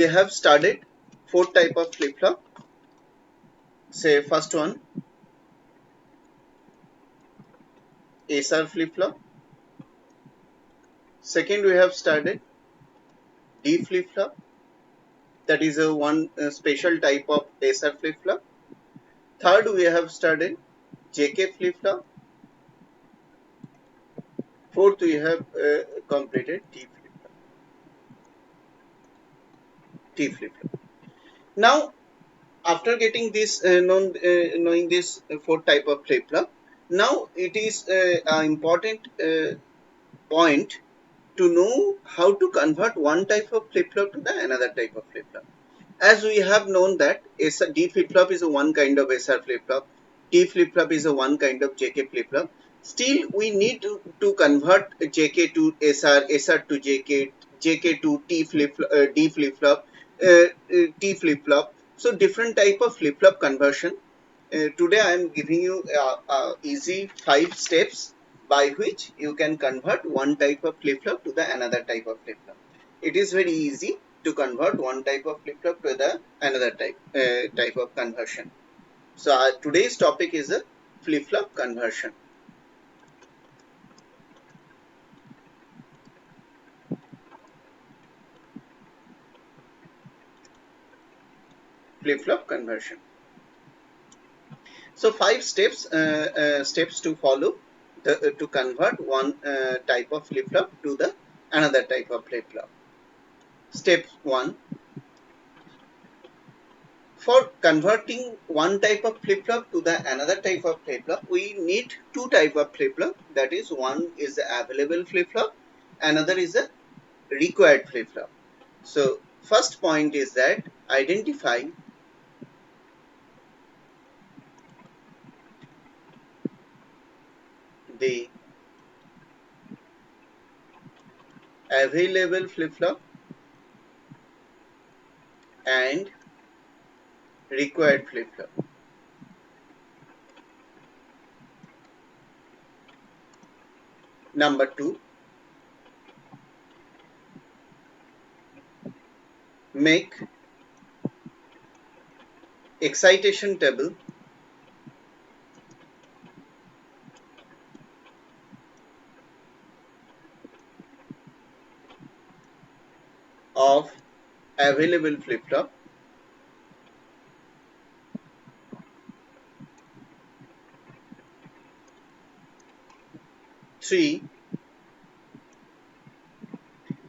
we have studied four type of flip flop. Say first one, SR flip flop. Second, we have studied D flip flop. That is a one special type of SR flip flop. Third, we have studied JK flip flop. Fourth, we have completed T flip flop. Now, after getting this knowing this four type of flip flop, now it is an important point to know how to convert one type of flip flop to the another type of flip flop. As we have known that D flip flop is a one kind of SR flip flop, T flip flop is a one kind of JK flip flop. Still, we need to convert JK to SR, SR to JK, JK to D flip flop, T flip flop. So different type of flip flop conversion. Today I am giving you easy 5 steps by which you can convert one type of flip flop to the another type of flip flop. It is very easy to convert one type of flip flop to the another type of conversion. So today's topic is a flip flop conversion. Flip flop conversion. So 5 steps steps to follow to convert one type of flip flop to the another type of flip flop. Step 1. For converting one type of flip flop to the another type of flip flop, we need two type of flip flop. That is, one is the available flip flop, another is a required flip flop. So first point is that identify the available flip flop and required flip flop. Number 2, make excitation table of available flip flop three.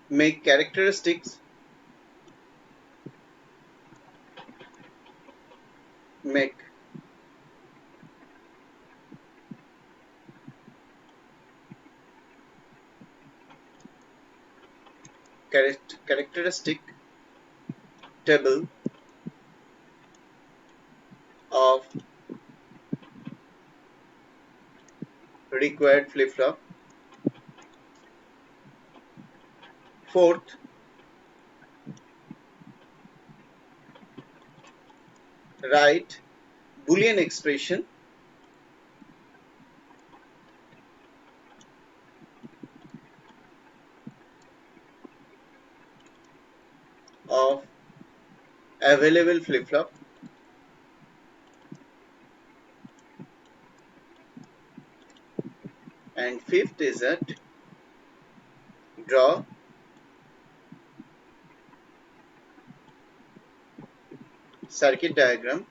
Make characteristics make characteristic table of required flip flop. Fourth, write Boolean expression of available flip flop. And fifth is that draw circuit diagram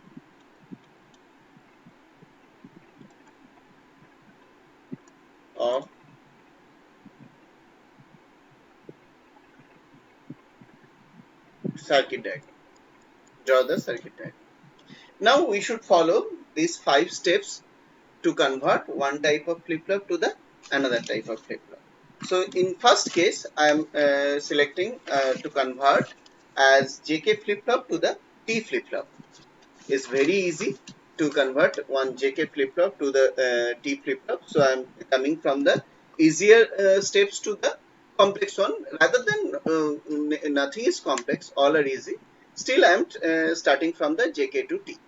of circuit diagram. Draw the circuit diagram. Now we should follow these 5 steps to convert one type of flip flop to the another type of flip flop. So in first case, I am selecting to convert as JK flip flop to the T flip flop. It's very easy to convert one JK flip flop to the T flip flop. So I am coming from the easier steps to the complex one. Rather than nothing is complex, all are easy. Still, I am starting from the JK to T.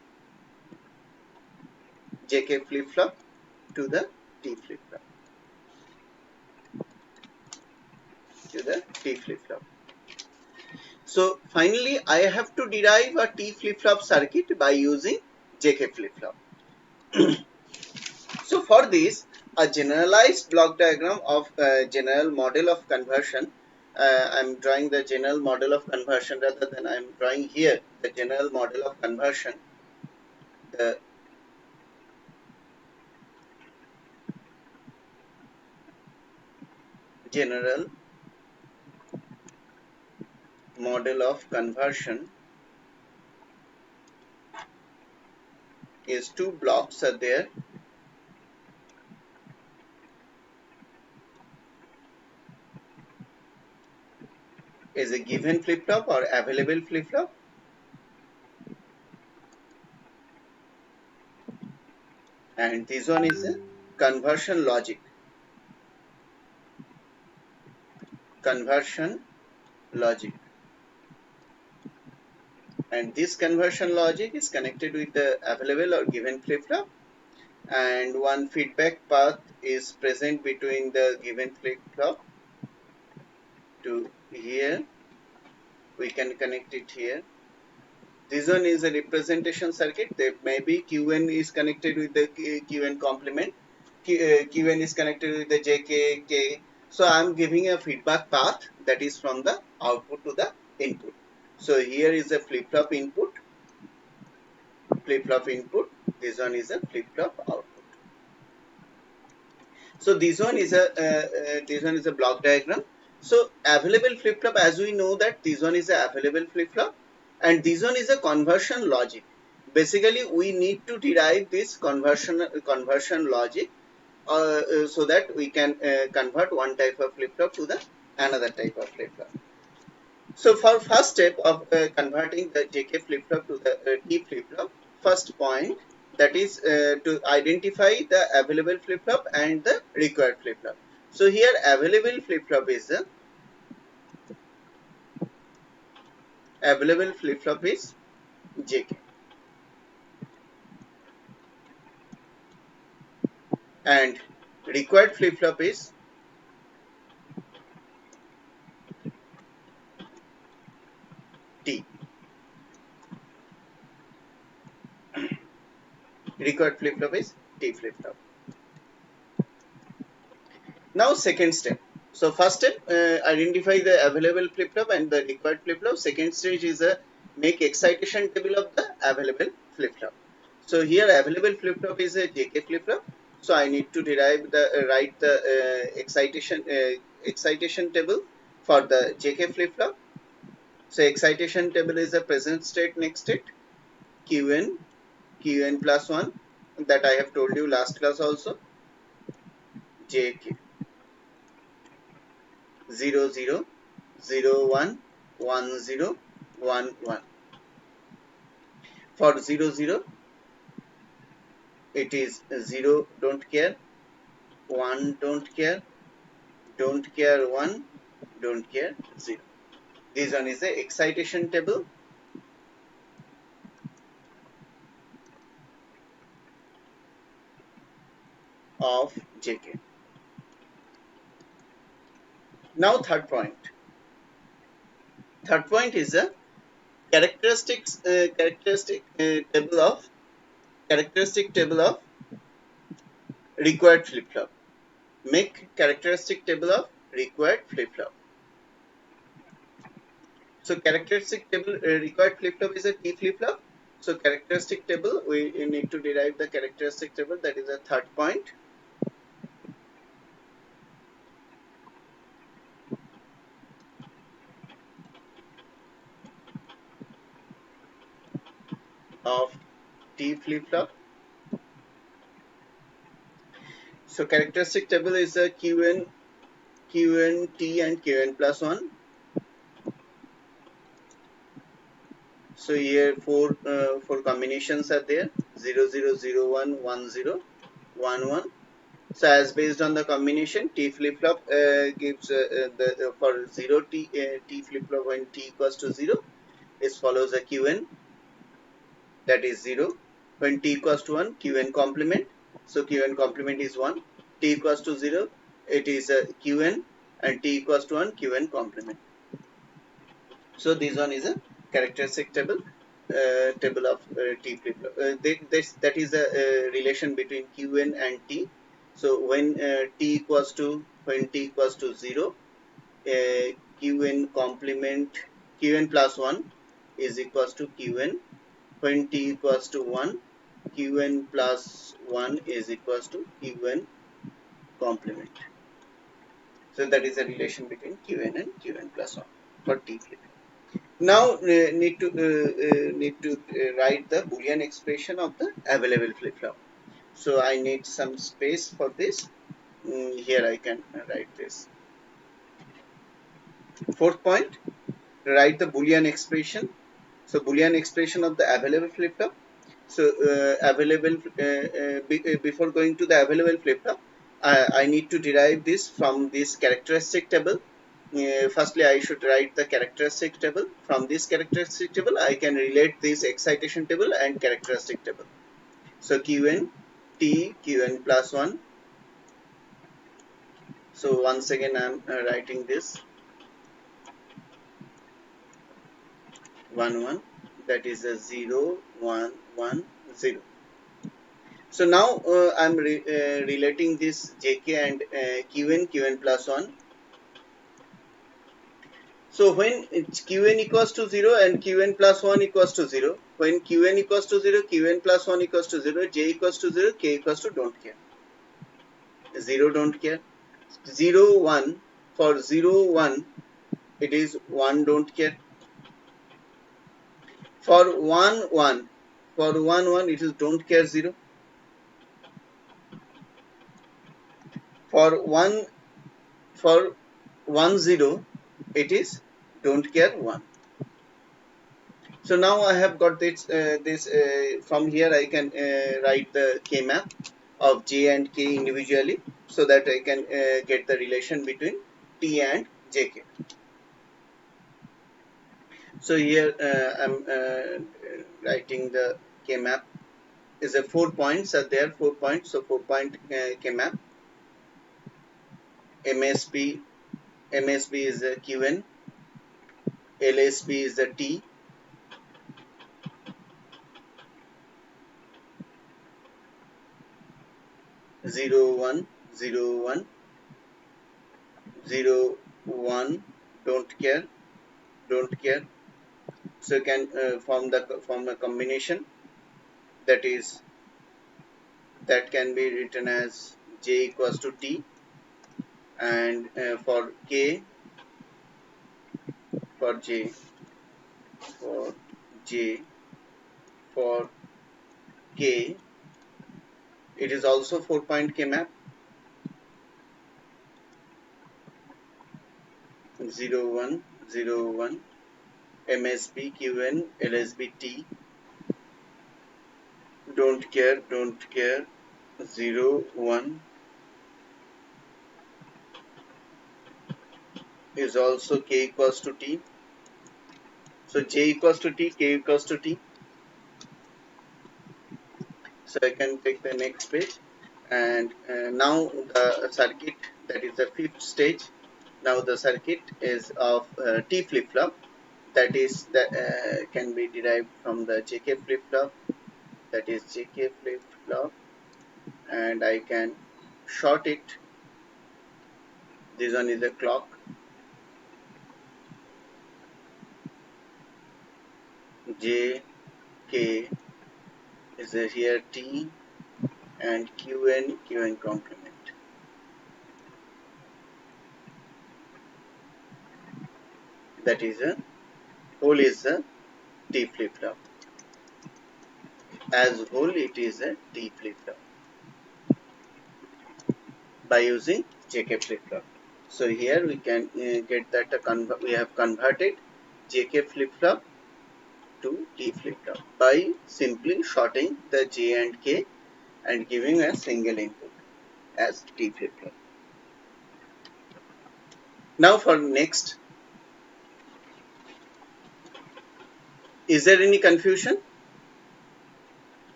JK flip flop to the T flip flop. To the T flip flop. So finally, I have to derive a T flip-flop circuit by using JK flip-flop. So for this, a generalized block diagram of general model of conversion. I'm drawing the general model of conversion rather than I'm drawing here the general model of conversion. The general model of conversion is two blocks are there. Is a given flip-flop or available flip-flop, and this one is a conversion logic. Conversion logic. And this conversion logic is connected with the available or given flip-flop, and one feedback path is present between the given flip-flop to here. We can connect it here. This one is a representation circuit. There may be Qn is connected with the Qn complement. Qn is connected with the JK. So I am giving a feedback path that is from the output to the input. So here is a flip-flop input. Flip-flop input. This one is a flip-flop output. So this one is a block diagram. So available flip-flop, as we know that this one is a available flip-flop, and this one is a conversion logic. Basically, we need to derive this conversion logic so that we can convert one type of flip-flop to the another type of flip-flop. So for first step of converting the JK flip-flop to the T flip-flop, first point, that is to identify the available flip-flop and the required flip-flop. So here available flip-flop is JK, and required flip-flop is T. Required flip-flop is T flip-flop. Now second step. So first step, identify the available flip-flop and the required flip-flop. Second stage is make excitation table of the available flip-flop. So here available flip-flop is a JK flip-flop. So I need to derive the write the excitation table for the JK flip-flop. So excitation table is a present state, next state, Qn plus 1, that I have told you last class also, JK 0 0 0 1 1 0 1 1. For 0 0 it is 0 don't care, 1 don't care, 1 don't care, 0. This one is the excitation table of JK. Now third point. Third point is a characteristic table of required flip-flop. Make characteristic table of required flip-flop. So characteristic table required flip-flop is a T flip-flop. So characteristic table, we need to derive the characteristic table, that is the third point. Of T flip-flop. So characteristic table is a Qn, T and Qn plus 1. So here four combinations are there, 0 0 0 1 1 0 1 1. So as based on the combination, T flip-flop gives the for 0 T flip-flop when T equals to 0, it follows a Qn, that is 0. When T equals to 1, Qn complement. So Qn complement is 1. T equals to 0, it is a Qn, and T equals to 1, Qn complement. So this one is a characteristic table of T flip flop. That is a relation between Qn and T. So when T equals to 0, Qn complement Qn plus 1 is equals to Qn. When T equals to 1, Qn plus 1 is equals to Qn complement. So that is a relation between Qn and Qn plus 1 for T flip flop. Now need to write the Boolean expression of the available flip flop. So I need some space for this. Here I can write this. Fourth point, write the Boolean expression. So Boolean expression of the available flip flop. So before going to the available flip flop, I need to derive this from this characteristic table. Firstly, I should write the characteristic table. From this characteristic table, I can relate this excitation table and characteristic table. So Qn T Qn plus 1. So once again, I am writing this 1 1. That is a 0 1 1 0. So now I'm relating this Jk and Qn plus 1. So when Qn equals to 0 and Qn plus 1 equals to 0, when Qn equals to 0, Qn plus 1 equals to 0, J equals to 0, K equals to don't care. 0 don't care. 0 1, for 0 1 it is 1 don't care. For 1 1, for 1 1 it is don't care 0. For 1 for 1 0 it is don't care 1. So now I have got this from here I can write the K map of J and K individually, so that I can get the relation between T and JK. So here I'm writing the K map. Is a 4 points are there, 4 points. So 4 point K map. MSB is the QN, LSB is the T, 0 1 0 1 0 1 don't care. So you can form a combination that can be written as J equals to T, and for K for J for J for K, it is also 4 point K map. 0 1 0 1 MSB QN LSB T, don't care 0 1 is also K equals to T. So J equals to T, K equals to T. So I can take the next page, and now the circuit, that is the fifth stage. Now the circuit is of T flip flop, that is that can be derived from the JK flip flop, that is JK flip flop, and I can short it. This one is a clock. J K is a here T, and QN complement. That is a whole is a T flip flop. As whole, it is a T flip flop by using JK flip flop. So here we can get that we have converted JK flip flop to T flip flop by simply shorting the J and K and giving a single input as T flip flop. Now for next, is there any confusion?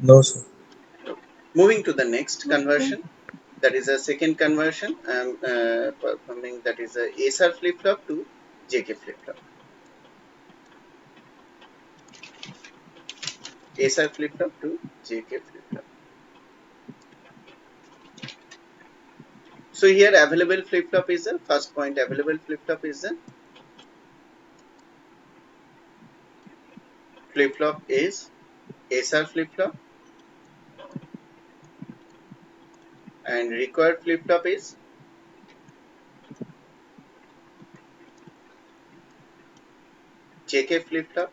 No, sir. Moving to the next Okay. conversion, that is a second conversion I am performing, that is a SR flip flop to JK flip-flop. SR flip-flop to JK flip-flop. So here available flip-flop is the first point. Available flip-flop is the flip-flop is SR flip-flop, and required flip-flop is JK flip-flop.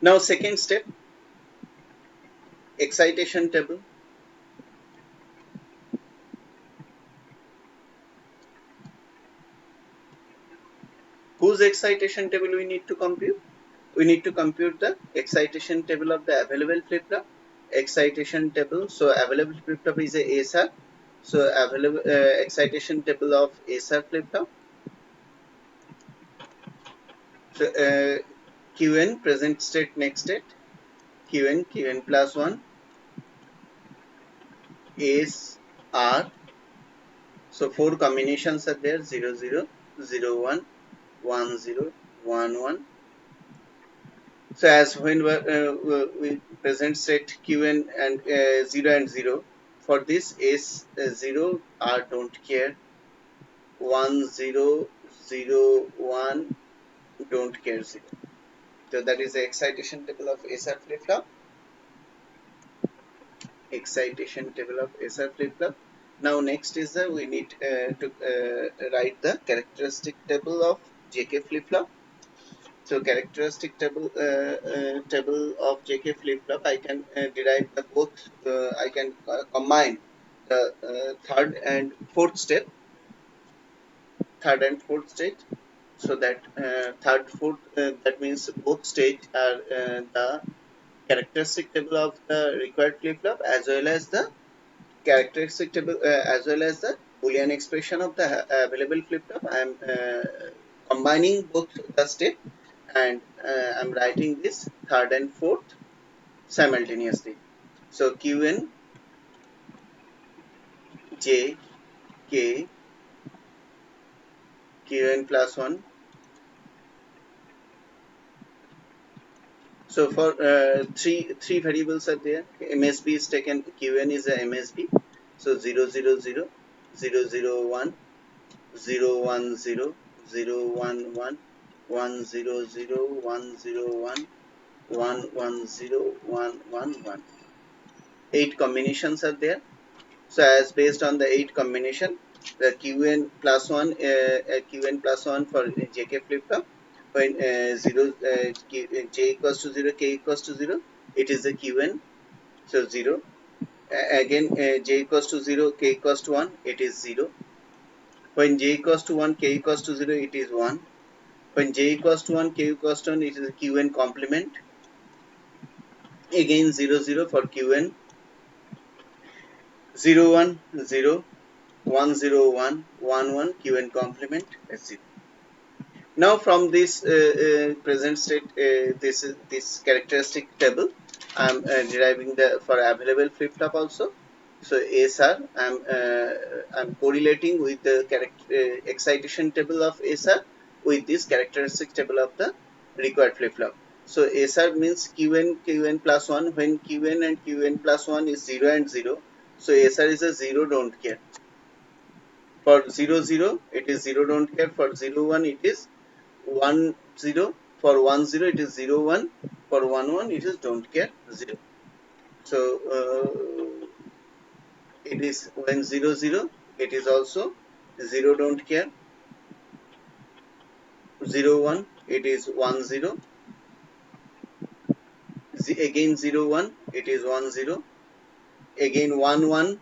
Now second step, excitation table. Whose excitation table we need to compute? We need to compute the excitation table of the available flip-flop. Excitation table. So available flip-flop is a SR. So available excitation table of SR flip-flop. So Qn present state next state. Qn plus 1 is R. So four combinations are there: 0 0 0 1 1 0 1 1. So as when we present state Qn and 0 and 0, for this is 0 R don't care, 1 0 0 1 don't care 0. So that is the excitation table of SR flip flop. Excitation table of SR flip flop. Now next is the we need to write the characteristic table of JK flip flop. So characteristic table of JK flip flop, I can derive the both. I can combine the third and fourth step, so that that means both stage are the characteristic table of the required flip flop as well as the characteristic table as well as the Boolean expression of the available flip flop. I am combining both the step, and I'm writing this third and fourth simultaneously. So Qn J K Qn plus 1. So for three variables are there. MSB is taken. Qn is a MSB. So 0 0 0 0 0 1 0 1 0 0 1 1 1 0 0 1 0 1 1 1 0 1 1 1. 8 combinations are there. So as based on the 8 combination, the Qn plus 1 for JK flip flop, when 0 J equals to 0, K equals to 0, it is the Qn, so 0. Again J equals to 0, K equals to 1, it is 0. When J equals to 1, K equals to 0, it is 1. When J equals to 1, K equals to 1, it is a Qn complement. Again 0 0 for Qn, 0 1 0 1 0 1 1 1 Qn complement as 0. Now from this present state, this characteristic table, I'm deriving the for available flip flop also. So SR, I'm correlating with the excitation table of SR with this characteristic table of the required flip flop. So SR means Qn plus 1. When Qn and Qn plus 1 is 0 and 0, so SR is a 0 don't care. For 0 0, it is 0 don't care. For 0 1, it is 1 0. For 1 0, it is 0 1. For 1 1, it is don't care 0. So it is when 0 0, it is also 0 don't care. 0 1, it is 1 0. Again 0 1, it is 1 0. Again 1 1,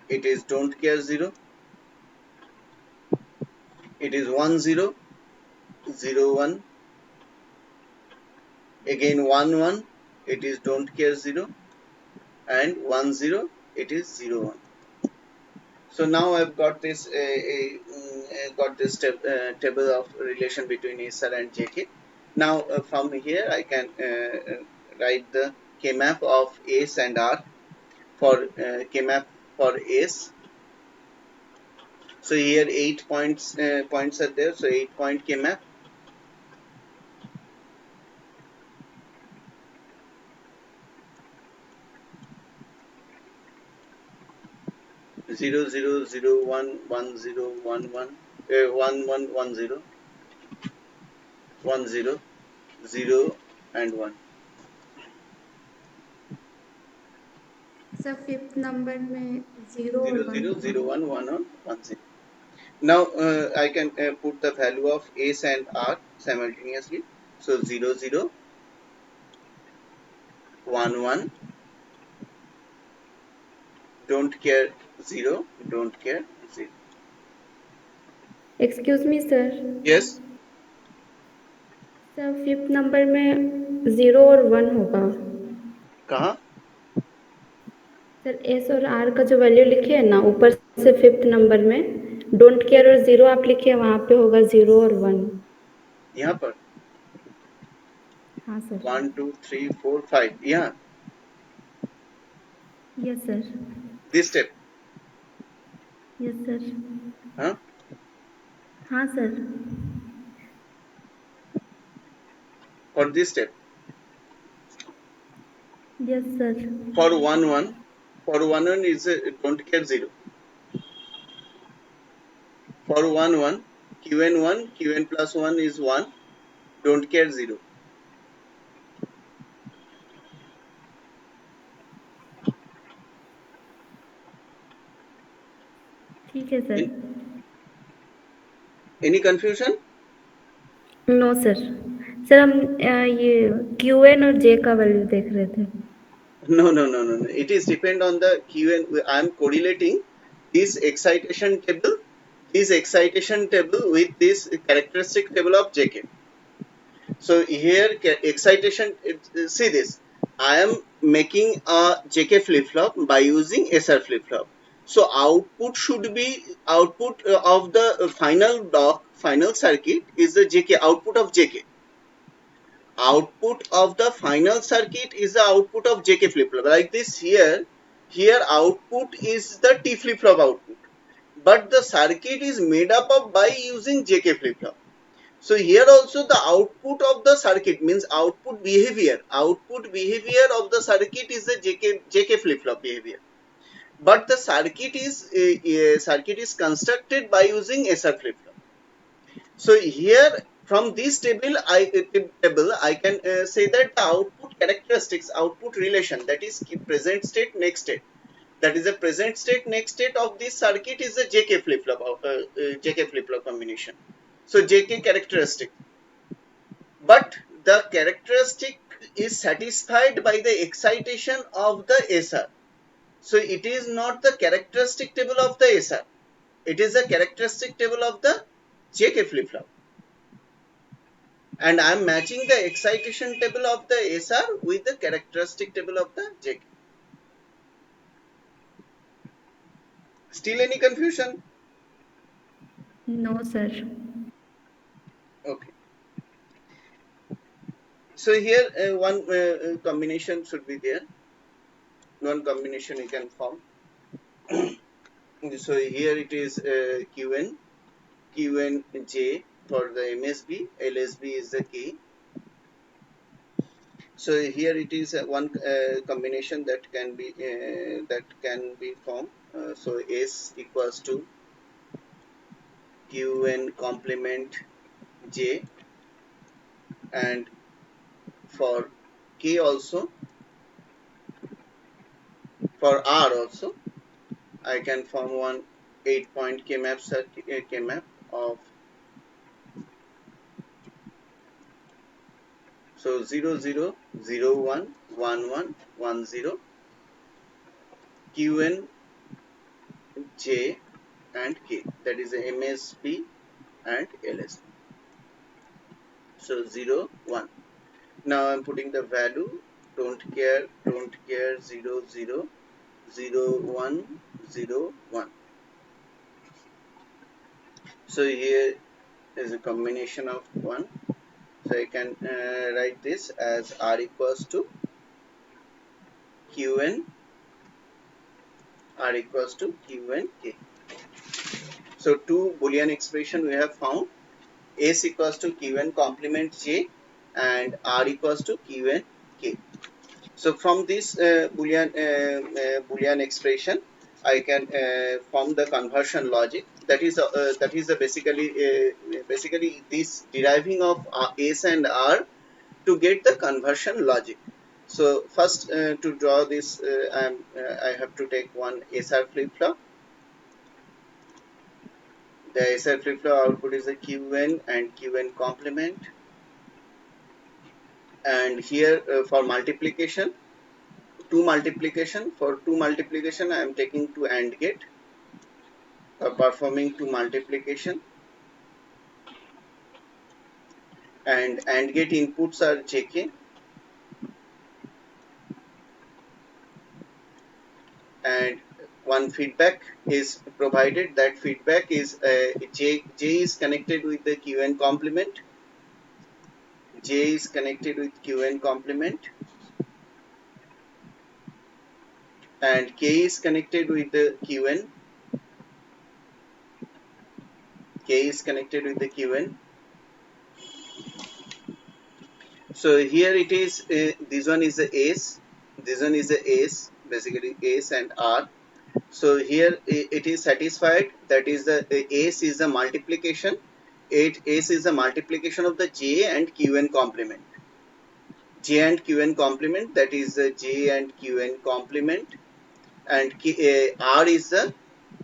it is don't care 0. It is 1 0, 0 1. Again 1 1, it is don't care 0. And 1 0, it is 0 1. So now I've got this table of relation between SR and JK. Now from here I can write the K-map of S and R. For K-map for S, So here 8 points are there. So 8-point K map. Zero zero zero one one zero one one 1110 10 0 and 1. Sir fifth number में 0 और 0 1 0 होगा। 0 1 1 1 1 0. Now I can put the value of S and R simultaneously. So 0 0 1 1, don't care 0, don't care 0. Excuse me sir, Yes, sir fifth number में 0 और 1 होगा। कहाँ? Sir S और are का जो वैल्यू लिखे है ना ऊपर से फिफ्थ नंबर में डोंट केयर और 0 आप लिखे वहाँ पे होगा 0 और 1। यहाँ पर हाँ सर। 1 2 3 4 5 यहाँ yes sir. this step. Yes sir. हाँ, हाँ sir. for this step. Yes sir. For 1 1, for 1 1 is don't care 0. For 1 1, qn plus 1 is 1, don't care 0. ठीक है sir. Any confusion? No sir. Sir हम ये क्यू एन और जे का value देख रहे थे। No. It is depend on the qn. I am correlating this excitation table with this characteristic table of JK. So here excitation, see this, I am making a JK flip flop by using SR flip flop. So output should be output of the final circuit is the JK, output of JK. Output of the final circuit is the output of JK flip flop. Like this here output is the T flip flop output, but the circuit is made up of by using JK flip flop. So here also the output of the circuit means output behavior of the circuit is the JK flip flop behavior. But the circuit is constructed by using SR flip flop. So here from this table I can say that the output characteristics, output relation, that is present state next state. That is the present state next state of this circuit is the JK flip flop JK flip flop combination. So JK characteristic. But the characteristic is satisfied by the excitation of the SR. So it is not the characteristic table of the SR. It is the characteristic table of the JK flip flop. And I am matching the excitation table of the SR with the characteristic table of the JK. Still any confusion? No sir. Okay. So here one combination should be there. One combination you can form. So here it is QNJ for the MSB, LSB is the key. So here it is one combination that can be formed. So S equals to Qn complement J, and for K also, for R also, I can form one 8-point K map circuit, K map of, so 0 0 0 1 1 1 1 0 Qn J and K, that is MSB and LSB. So 0 1. Now I'm putting the value, don't care 0 0 0 1 0 1. So here is a combination of 1. So I can write this as R equals to Qn, R equals to Qn K. So two Boolean expression we have found. S equals to Qn complement J and R equals to Qn K. So from this Boolean expression, I can form the conversion logic. That is basically this deriving of S and R to get the conversion logic. So first to draw this, I have to take one SR flip flop. The SR flip flop output is a Qn and Qn complement. And here for multiplication, for two multiplication, I am taking two AND gate. Performing two multiplication, and AND gate inputs are JK, and one feedback is provided. That feedback is J is connected with the Qn complement. J is connected with Qn complement, and K is connected with the Qn. K is connected with the Qn. So here it is. This one is the S. This one is the S. Basically S and R. So here it is satisfied. That is the S is the multiplication. S is the multiplication of the J and Qn complement. J and Qn complement. That is the J and Qn complement. And R is the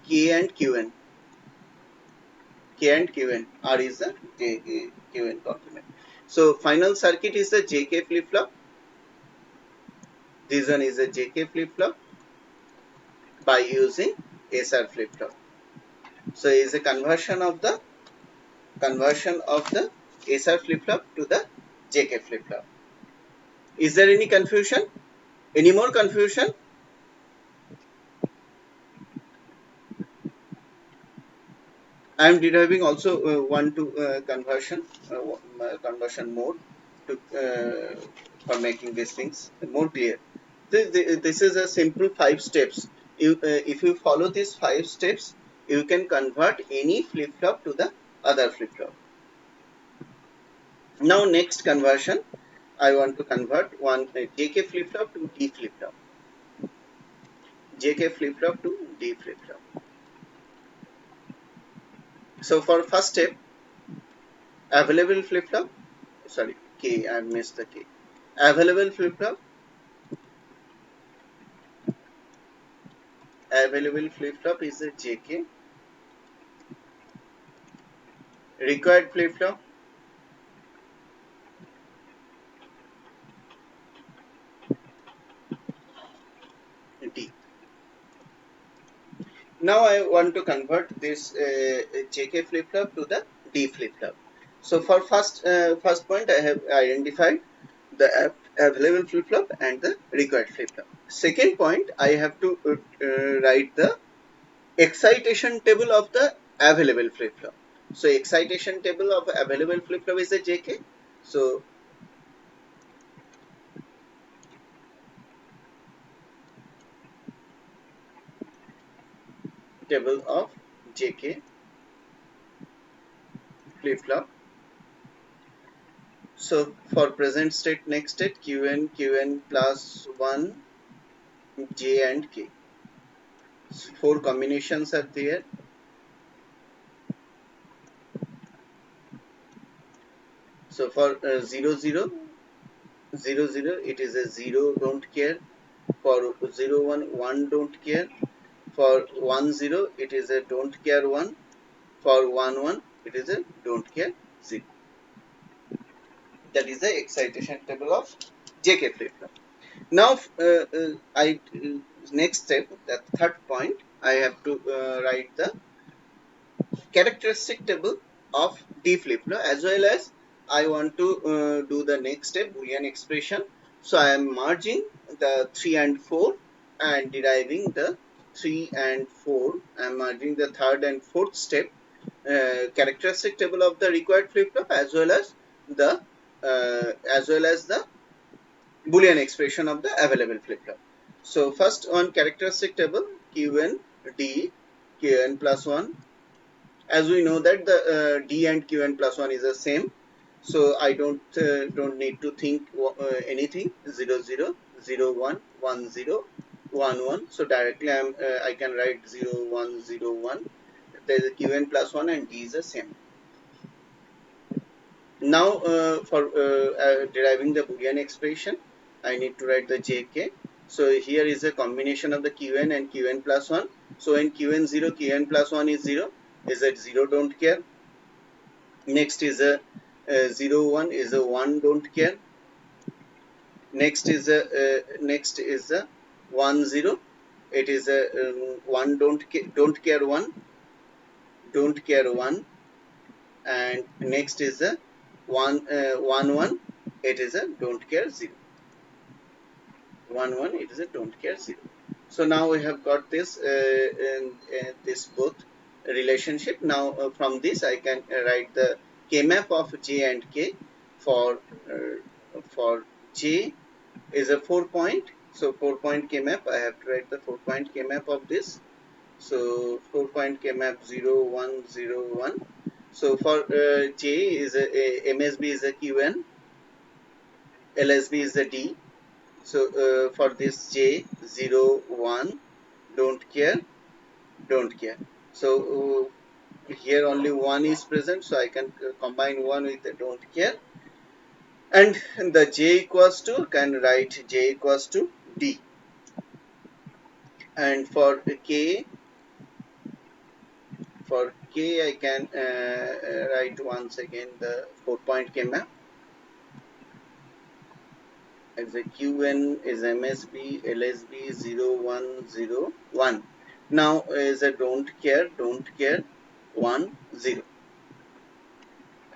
K and Qn. K and Qn. R is the Qn complement. So final circuit is the JK flip flop. This one is a JK flip flop by using SR flip flop. So it is a conversion of the SR flip flop to the JK flip flop. Is there any confusion? Any more confusion? I am deriving also one to conversion mode to for making these things more clear. This is a simple 5 steps. If you follow these 5 steps, you can convert any flip flop to the other flip flop. Now next conversion, I want to convert one JK flip flop to D flip flop. JK flip flop to D flip flop. So for first step, available flip flop, sorry, K, I missed the K. Available flip flop, is a JK. Required flip flop, D. Now I want to convert this JK flip flop to the D flip flop. So for first point, I have identified the available flip flop and the required flip flop. Second point, I have to write the excitation table of the available flip flop. So excitation table of available flip flop is a JK. So table of JK flip flop. So for present state, next state, Qn plus 1, J and K. 4 combinations are there. So for 0, 0, 0, 0, it is a 0, don't care. For 0, 1, 1, don't care. For 1, 0, it is a don't care 1. For 1, 1, it is a don't care 0. That is the excitation table of JK flip flop. Now, next step, the third point, I have to write the characteristic table of D flip flop, as well as I want to do the next step, Boolean expression. So I am merging the 3 and 4 and deriving the 3 and 4. I am merging the third and fourth step, characteristic table of the required flip flop, as well as the Boolean expression of the available flip flop. So first on characteristic table, Qn D, Qn plus 1, As we know that the D and Qn plus 1 is the same, so I don't need to think anything. 0 0 0 1 1 0 1 1. So directly I can write 0 1 0 1. There is a Qn plus 1 and D is the same. Now for deriving the Boolean expression, I need to write the JK. So here is a combination of the Qn and Qn plus 1. So when Qn 0, Qn plus 1 is 0. Is that 0 don't care? Next is a 0 1 is a 1 don't care. Next is a 1 0. It is a 1 don't care 1, don't care 1. And next is a 1 1. It is a don't care 0. 1 1, it is a don't care 0. So now we have got this this both relationship. Now from this I can write the k map of j and k. For j is a 4-point, so 4-point k map. I have to write the 4-point k map of this. So 4-point k map 0 1 0 1. So for j is msb is a qn, lsb is a d. So for this j 0 1 don't care, don't care. So here only 1 is present, so I can combine 1 with the don't care. And the j equals to, can write j equals to d. And for k I can write once again the 4-point k map as a qn is msb lsb 0 1 0 1. Now is a don't care 1 0.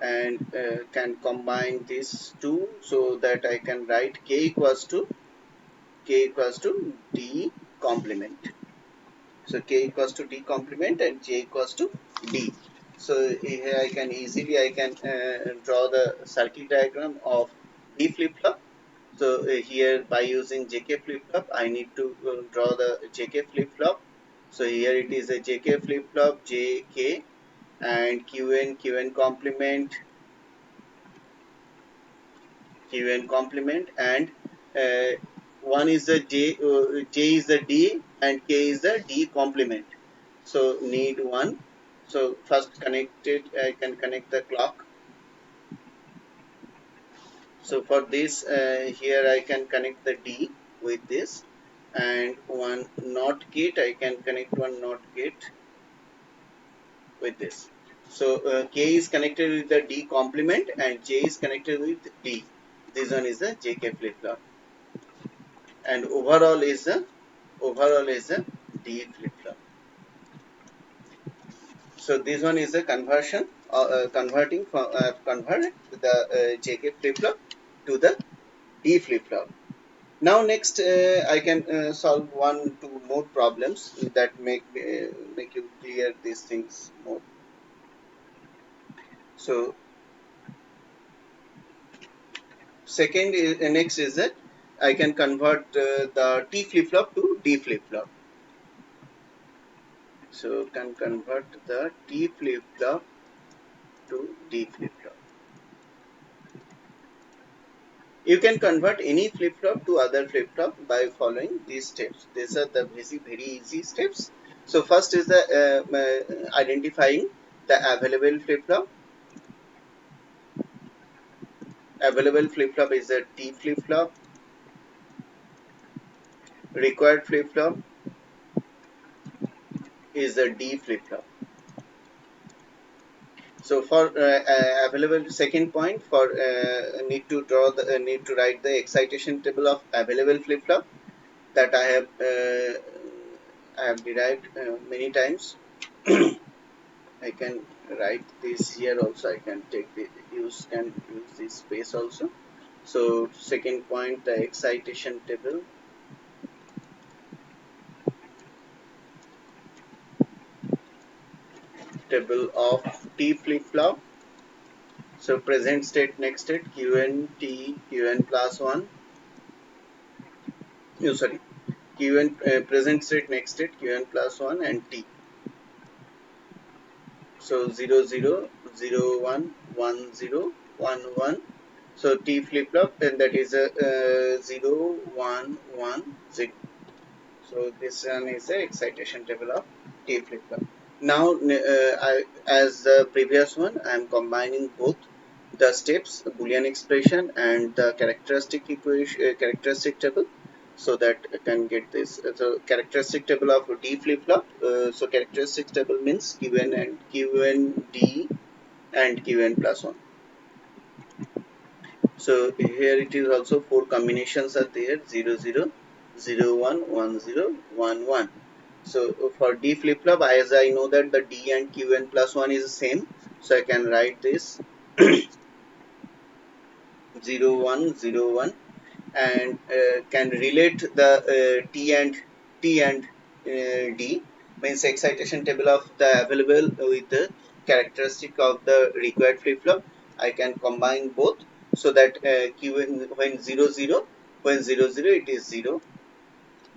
And can combine these two so that I can write k equals to d complement. So k equals to d complement and j equals to d. So here I can draw the circuit diagram of d flip flop. So here by using jk flip flop, I need to draw the jk flip flop. So here it is a jk flip flop jk and qn complement, qn complement, and uh, one is the j is the d and k is the d complement. So need one. So first connected, I can connect the clock. So for this here I can connect the d with this, and one not gate I can connect one not gate with this. So k is connected with the d complement and j is connected with d. This one is the jk flip flop, and overall is a D flip flop. So this one is a conversion, converting from convert the JK flip flop to the D flip flop. Now next I can solve 1 2 more problems that make you clear these things more. So second is next is that I can convert the T flip flop to D flip flop. So can convert the T flip flop to D flip flop. You can convert any flip-flop to other flip-flop by following these steps. These are the very easy steps. So first is the identifying the available flip-flop. Available flip-flop is a T flip-flop. Required flip-flop is a D flip-flop. So for available, second point, for need to write the excitation table of available flip-flop that I have derived many times. I can write this here also. I can take the use this space also. So second point, the excitation table of T flip flop. So present state, next state, Qn T Qn plus 1. No, sorry, Qn present state, next state, Qn plus 1 and T. So 0 0 0 1 1 0 1 1. So T flip flop, and that is a 0 1 1 0. So this one is the excitation table of T flip flop. Now, as the previous one, I am combining both the steps, Boolean expression, and the characteristic equation, characteristic table, so that I can get this. So characteristic table of D flip flop. So characteristic table means Qn and Qn D and Qn plus one. So here it is also four combinations are there: 0 0 0 1 1 0 1 1. So for D flip flop, as I know that the D and Qn plus 1 is the same, so I can write this 0 1 0 1, and can relate the T and D, means excitation table of the available with the characteristic of the required flip flop. I can combine both, so that Qn, when 0 0, when 0 0 it is 0.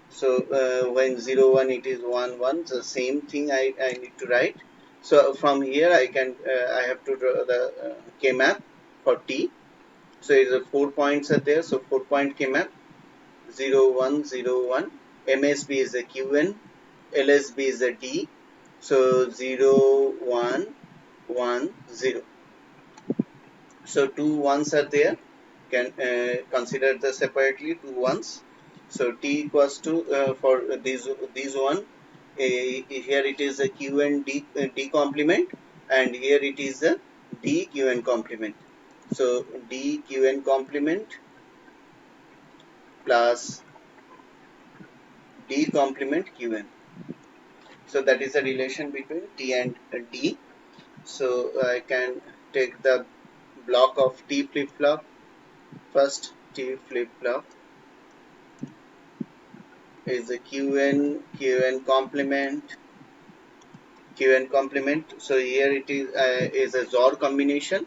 So when 0 1 it is 1 1. The same thing I need to write. So from here I have to draw the K map for T. So is 4 points are there. So 4 point K map: 0 1 0 1. MSB is a QN, LSB is a D. So 0 1 1 0. So two ones are there. Can consider the separately two ones. So T equals to for these one. Here it is a Q and D complement, and here it is a D Q and complement. So D Q and complement plus D complement Qn. So that is the relation between T and D. So I can take the block of T flip flop. First T flip flop is the Qn complement. So here it is a XOR combination,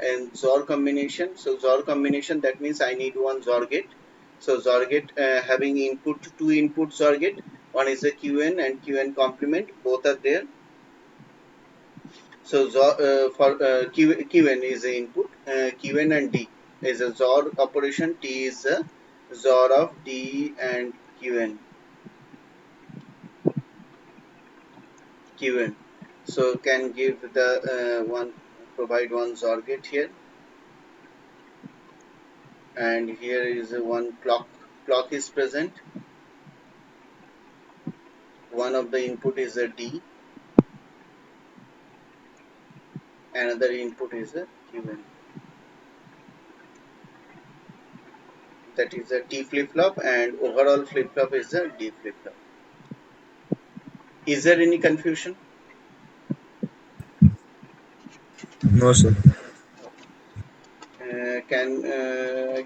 and XOR combination. So XOR combination, that means I need one XOR gate. So XOR gate having two input XOR gate. One is a Qn and Qn complement. Both are there. So for Qn is the input. Qn and D is a XOR operation. T is a XOR of D and Qn. Qn. So can give the one, provide one XOR gate here, and here is one clock is present. One of the input is a D, another input is a Qn. That is a T flip flop, and overall flip flop is a D flip flop. Is there any confusion? No, sir. I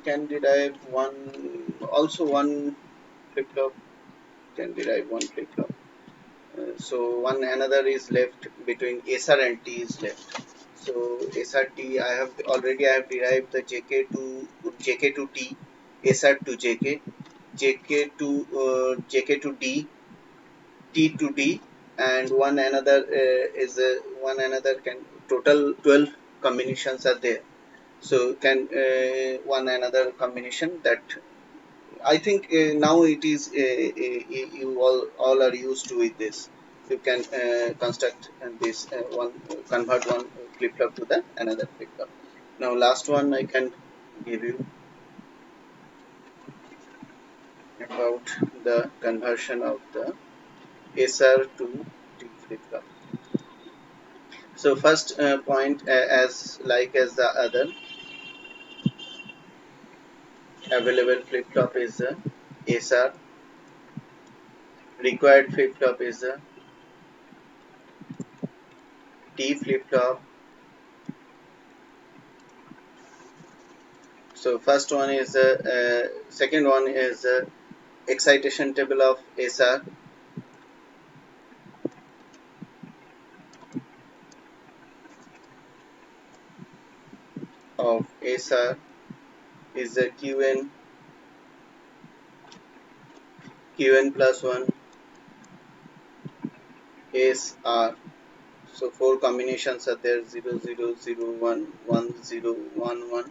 can derive one, also one flip flop. Can derive one flip flop. So one another is left between SR and T is left. So SRT, I have derived the JK to T, SR to JK, JK to D, T to D, and one another is one another can total 12 combinations are there. So can one another combination that I think now it is you all are used to with this. You can construct this one, convert one flip flop to the another flip flop. Now last one I can give you about the conversion of the SR to T flip flop. So first point, as like as the other available flip flop is the SR, required flip flop is the T flip flop. So first one is the second one is the excitation table of SR is the Qn plus 1 SR. So 4 combinations are there: 0 0 0 1 1 0 1 1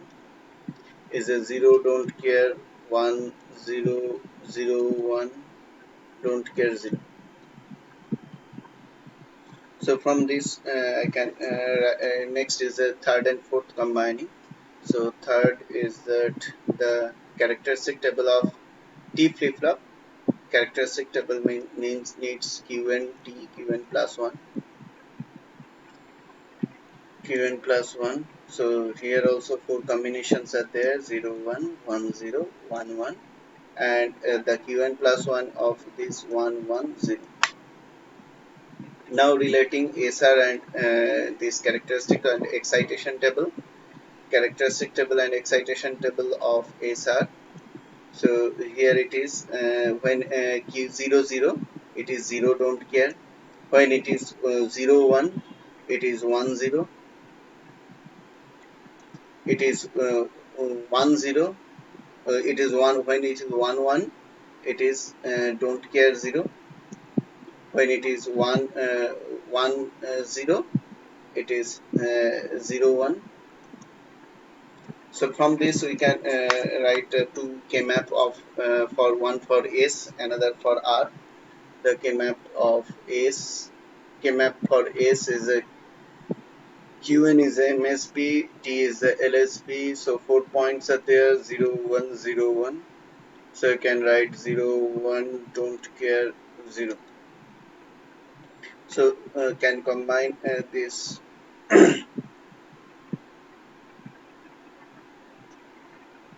is a 0 don't care, 1 0 0 1 don't care 0. So from this I can next is the third and fourth combining. So third is that the characteristic table of T flip flop. Characteristic table means needs Qn T, Qn plus 1, Qn plus 1. So here also 4 combinations are there: 0 1 1 0 1 1, and the Qn plus 1 of this 1 1 0. Now relating SR and this characteristic and excitation table. Characteristic table and excitation table of SR. So here it is when Q 0 0, it is 0 don't care. When it is 0 1, it is 1 0. It is 1 0. It is 1 when it is 1 1. It is don't care 0. When it is 1 0, it is 0 1. So from this we can write two K-map of for one for S, another for R. The K-map of S, K-map for S is a Qn is a MSB, T is a LSB. So 4 points are there: 0 1 0 1. So you can write 0 1 don't care 0. So can combine this.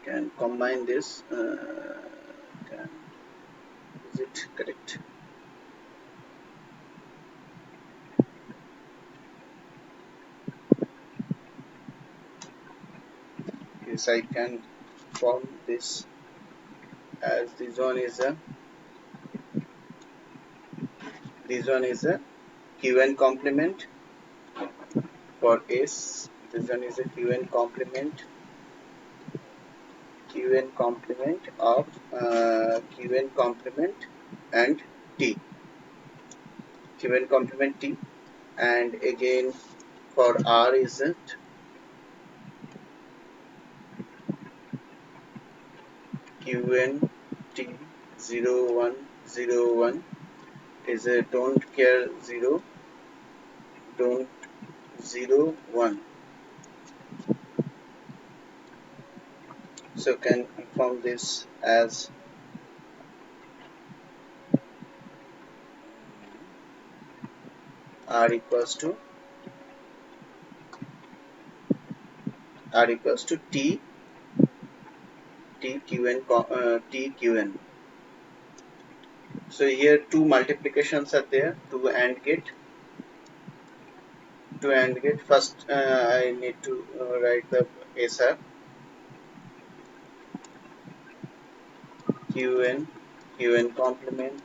Can combine this. Can, is it correct? Yes, I can form this as this one is a Qn complement for S. This one is a Qn complement of Qn complement and T. Qn complement T, and again for R is it Qn T 0 1 0 1 is a don't care 0 don't 0 1. So can form this as R equals to T Tqn. So here two multiplications are there, two AND gate. First I need to write the SR Qn complement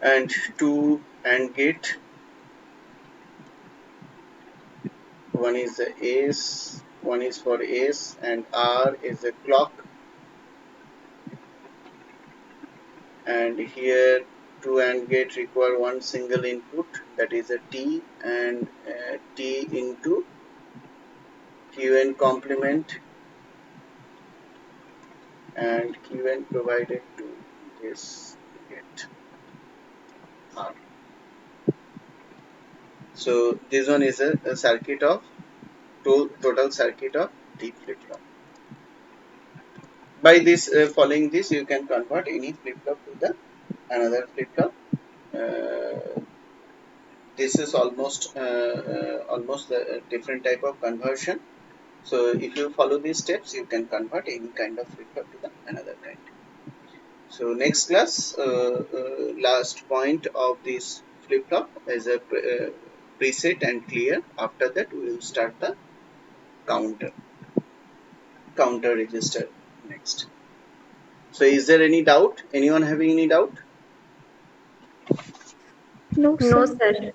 and two AND gate. One is the S, one is for S, and R is a clock, and here two AND gate require one single input, that is a T, and T into Qn complement and Qn provided to this gate R. So this one is a circuit of total circuit of T flip flop. By this following this, you can convert any flip flop to the another flip flop. This is almost a different type of conversion. So if you follow these steps, you can convert any kind of flip flop to the another kind. So next class, last point of this flip flop is a preset and clear. After that, we will start the counter register next. So is there any doubt? Anyone having any doubt? No, No, sir. sir.